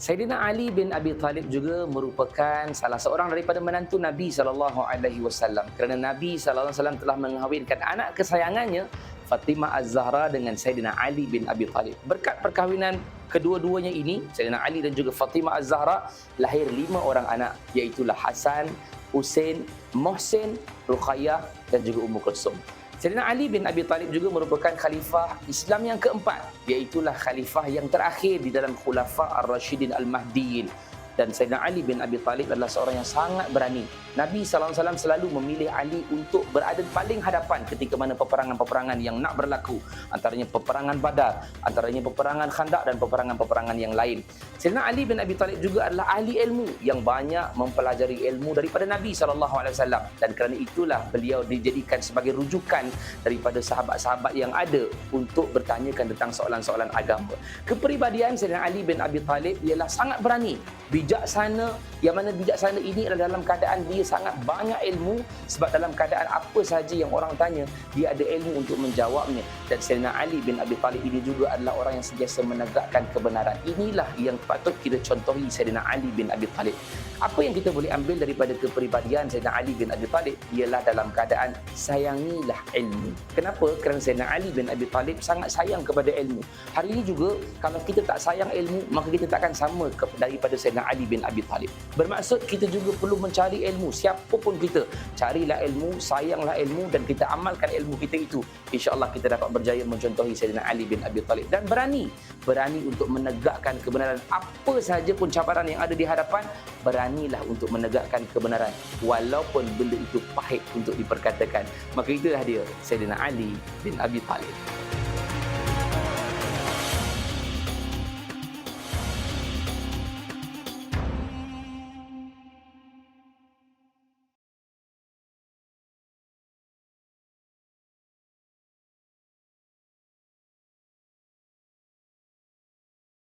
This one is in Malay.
Saidina Ali bin Abi Talib juga merupakan salah seorang daripada menantu Nabi SAW, kerana Nabi SAW telah mengahwinkan anak kesayangannya Fatimah Az-Zahra dengan Saidina Ali bin Abi Talib. Berkat perkahwinan kedua-duanya ini, Saidina Ali dan juga Fatimah Az-Zahra, lahir 5 orang anak, iaitu Hasan, Husain, Muhsin, Ruqayyah dan juga Ummu Kulsum. Saidina Ali bin Abi Talib juga merupakan khalifah Islam yang keempat, iaitulah khalifah yang terakhir di dalam Khulafa Ar-Rasyidin Al-Mahdiyin. Dan Saidina Ali bin Abi Talib adalah seorang yang sangat berani. Nabi SAW selalu memilih Ali untuk berada paling hadapan ketika mana peperangan-peperangan yang nak berlaku. Antaranya peperangan Badar, antaranya peperangan Khandaq dan peperangan-peperangan yang lain. Saidina Ali bin Abi Talib juga adalah ahli ilmu yang banyak mempelajari ilmu daripada Nabi SAW. Dan kerana itulah beliau dijadikan sebagai rujukan daripada sahabat-sahabat yang ada untuk bertanyakan tentang soalan-soalan agama. Kepribadian Saidina Ali bin Abi Talib ialah sangat berani, bijaksana, yang mana bijaksana ini adalah dalam keadaan dia sangat banyak ilmu, sebab dalam keadaan apa sahaja yang orang tanya, dia ada ilmu untuk menjawabnya. Dan Saidina Ali bin Abi Talib ini juga adalah orang yang sentiasa menegakkan kebenaran. Inilah yang patut kita contohi Saidina Ali bin Abi Talib. Apa yang kita boleh ambil daripada kepribadian Saidina Ali bin Abi Talib ialah dalam keadaan sayangilah ilmu. Kenapa? Kerana Saidina Ali bin Abi Talib sangat sayang kepada ilmu. Hari ini juga kalau kita tak sayang ilmu, maka kita takkan sama daripada Saidina Ali bin Abi Talib. Bermaksud kita juga perlu mencari ilmu. Siapapun kita, carilah ilmu, sayanglah ilmu dan kita amalkan ilmu kita itu. InsyaAllah kita dapat berjaya mencontohi Saidina Ali bin Abi Talib. Dan berani untuk menegakkan kebenaran. Apa sahaja pun cabaran yang ada di hadapan, beranilah untuk menegakkan kebenaran walaupun benda itu pahit untuk diperkatakan. Maka itulah dia, Saidina Ali bin Abi Talib.